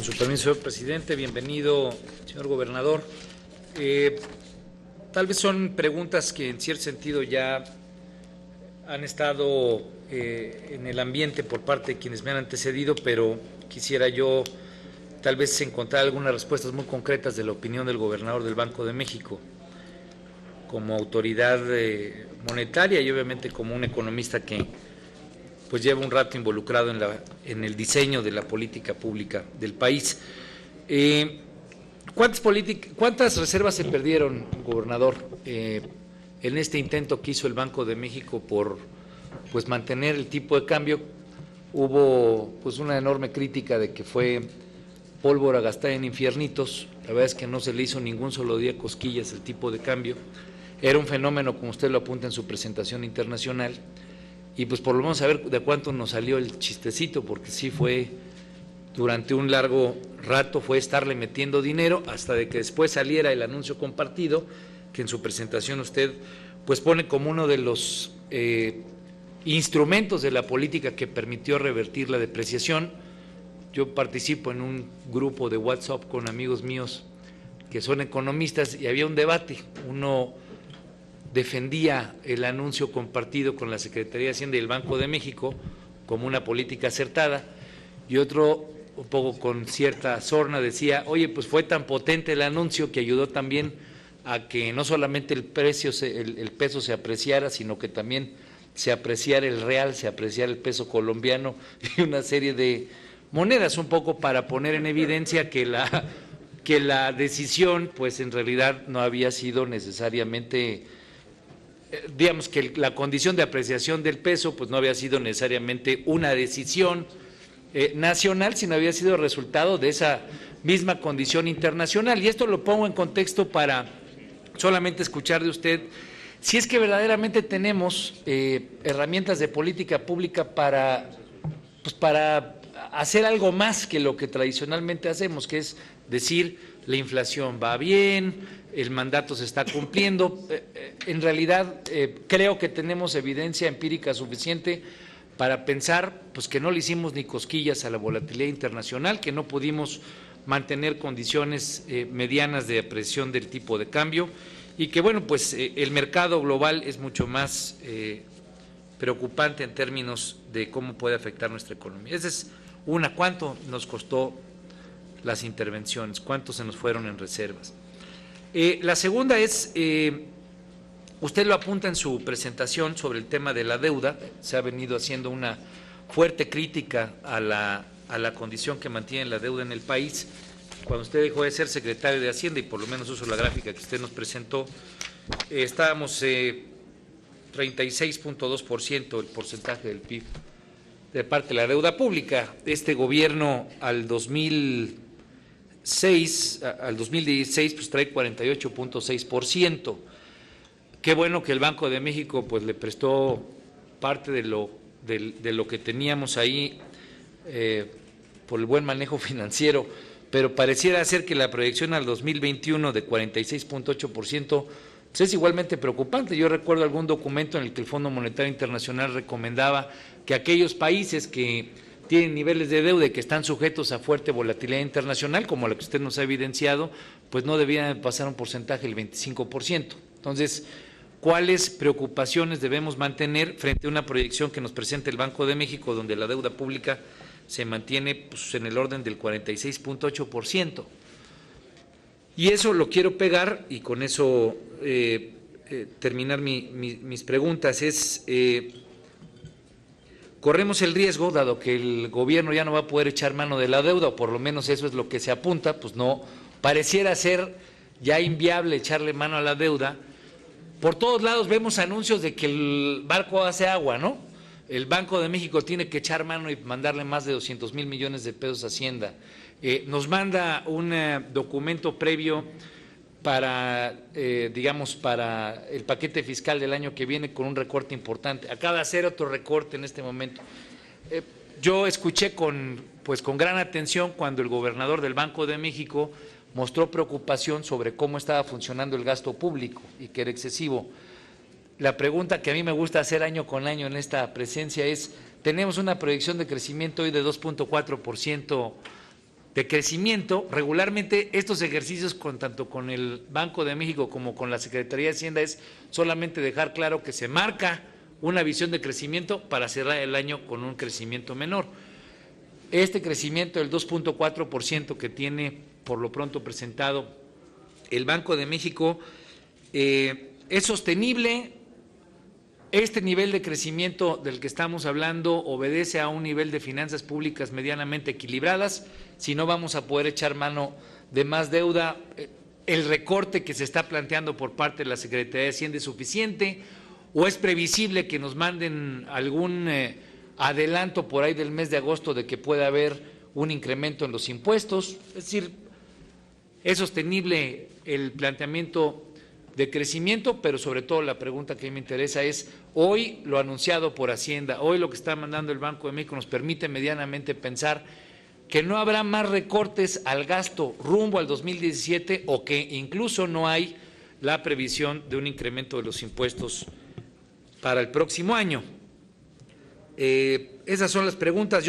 su permiso, señor presidente, bienvenido, señor gobernador. Tal vez son preguntas que en cierto sentido ya han estado en el ambiente por parte de quienes me han antecedido, pero quisiera yo tal vez encontrar algunas respuestas muy concretas de la opinión del gobernador del Banco de México, como autoridad monetaria y obviamente como un economista que pues lleva un rato involucrado en el diseño de la política pública del país. ¿Cuántas reservas se perdieron, gobernador, en este intento que hizo el Banco de México por pues mantener el tipo de cambio? Hubo pues una enorme crítica de que fue pólvora gastada en infiernitos. La verdad es que no se le hizo ningún solo día cosquillas el tipo de cambio. Era un fenómeno, como usted lo apunta en su presentación internacional, y pues por lo menos saber de cuánto nos salió el chistecito, porque sí fue durante un largo rato fue estarle metiendo dinero hasta de que después saliera el anuncio compartido, que en su presentación usted pues pone como uno de los instrumentos de la política que permitió revertir la depreciación. Yo participo en un grupo de WhatsApp con amigos míos que son economistas y había un debate. Uno defendía el anuncio compartido con la Secretaría de Hacienda y el Banco de México como una política acertada, y otro, un poco con cierta sorna, decía, oye, pues fue tan potente el anuncio que ayudó también a que no solamente el peso se apreciara, sino que también se apreciara el real, se apreciara el peso colombiano y una serie de monedas, un poco para poner en evidencia que la decisión pues en realidad no había sido necesariamente, digamos que la condición de apreciación del peso pues no había sido necesariamente una decisión nacional, sino había sido resultado de esa misma condición internacional. Y esto lo pongo en contexto para solamente escuchar de usted si es que verdaderamente tenemos herramientas de política pública para hacer algo más que lo que tradicionalmente hacemos, que es decir, la inflación va bien, el mandato se está cumpliendo. En realidad creo que tenemos evidencia empírica suficiente para pensar pues que no le hicimos ni cosquillas a la volatilidad internacional, que no pudimos mantener condiciones medianas de apreciación del tipo de cambio, y que bueno, pues el mercado global es mucho más preocupante en términos de cómo puede afectar nuestra economía. Esa es una. ¿Cuánto nos costó las intervenciones? ¿Cuánto se nos fueron en reservas? La segunda es, usted lo apunta en su presentación sobre el tema de la deuda. Se ha venido haciendo una fuerte crítica a la condición que mantiene la deuda en el país. Cuando usted dejó de ser secretario de Hacienda, y por lo menos uso la gráfica que usted nos presentó, estábamos 36.2% el porcentaje del PIB de parte de la deuda pública. Este gobierno al 2016 pues trae 48.6%. Qué bueno que el Banco de México pues le prestó parte de lo que teníamos ahí por el buen manejo financiero, pero pareciera ser que la proyección al 2021 de 46.8% pues es igualmente preocupante. Yo recuerdo algún documento en el que el Fondo Monetario Internacional recomendaba que aquellos países que tienen niveles de deuda y que están sujetos a fuerte volatilidad internacional, como la que usted nos ha evidenciado, pues no debían pasar un porcentaje del 25%. Entonces, ¿cuáles preocupaciones debemos mantener frente a una proyección que nos presenta el Banco de México, donde la deuda pública se mantiene pues en el orden del 46.8%? Y eso lo quiero pegar, y con eso terminar mis preguntas, es, corremos el riesgo, dado que el gobierno ya no va a poder echar mano de la deuda, o por lo menos eso es lo que se apunta, pues no, pareciera ser ya inviable echarle mano a la deuda. Por todos lados vemos anuncios de que el barco hace agua, ¿no? El Banco de México tiene que echar mano y mandarle más de 200,000 millones de pesos a Hacienda. Nos manda un documento previo para, digamos, para el paquete fiscal del año que viene con un recorte importante. Acaba de hacer otro recorte en este momento. Yo escuché con gran atención cuando el gobernador del Banco de México mostró preocupación sobre cómo estaba funcionando el gasto público y que era excesivo. La pregunta que a mí me gusta hacer año con año en esta presencia es, tenemos una proyección de crecimiento hoy de 2.4% de crecimiento, regularmente estos ejercicios tanto con el Banco de México como con la Secretaría de Hacienda es solamente dejar claro que se marca una visión de crecimiento para cerrar el año con un crecimiento menor. Este crecimiento del 2.4% que tiene por lo pronto presentado el Banco de México es sostenible. Este nivel de crecimiento del que estamos hablando obedece a un nivel de finanzas públicas medianamente equilibradas. Si no, vamos a poder echar mano de más deuda. El recorte que se está planteando por parte de la Secretaría de Hacienda es suficiente, o es previsible que nos manden algún adelanto por ahí del mes de agosto de que pueda haber un incremento en los impuestos. Es decir, es sostenible el planteamiento de crecimiento, pero sobre todo la pregunta que me interesa es, hoy lo anunciado por Hacienda, hoy lo que está mandando el Banco de México nos permite medianamente pensar que no habrá más recortes al gasto rumbo al 2017 o que incluso no hay la previsión de un incremento de los impuestos para el próximo año. Esas son las preguntas.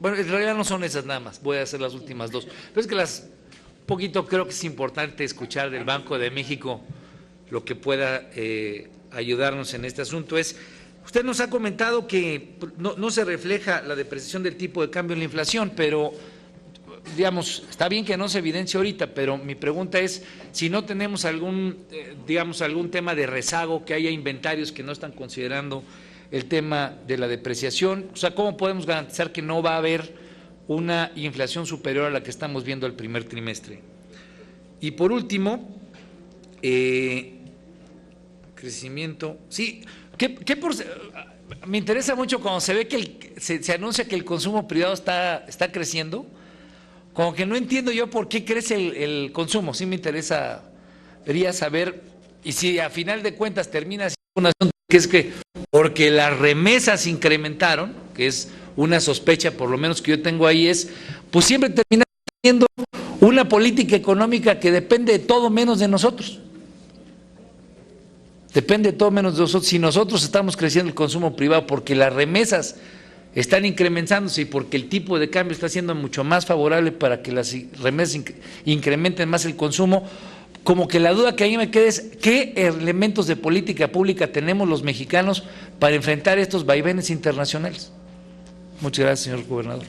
Bueno, en realidad no son esas nada más, voy a hacer las últimas dos. Pero es que un poquito creo que es importante escuchar del Banco de México lo que pueda ayudarnos en este asunto. Usted nos ha comentado que no se refleja la depreciación del tipo de cambio en la inflación, pero digamos, está bien que no se evidencie ahorita, pero mi pregunta es si no tenemos algún tema de rezago, que haya inventarios que no están considerando el tema de la depreciación. O sea, ¿cómo podemos garantizar que no va a haber una inflación superior a la que estamos viendo el primer trimestre? Y por último, crecimiento, sí, me interesa mucho cuando se ve que se anuncia que el consumo privado está creciendo, como que no entiendo yo por qué crece el consumo. Sí me interesaría saber, y si a final de cuentas termina siendo un asunto que es que porque las remesas incrementaron, que es una sospecha por lo menos que yo tengo ahí, pues siempre termina siendo una política económica que depende de todo menos de nosotros. Depende de todo menos de nosotros. Si nosotros estamos creciendo el consumo privado porque las remesas están incrementándose y porque el tipo de cambio está siendo mucho más favorable para que las remesas incrementen más el consumo, como que la duda que a mí me queda es qué elementos de política pública tenemos los mexicanos para enfrentar estos vaivenes internacionales. Muchas gracias, señor gobernador.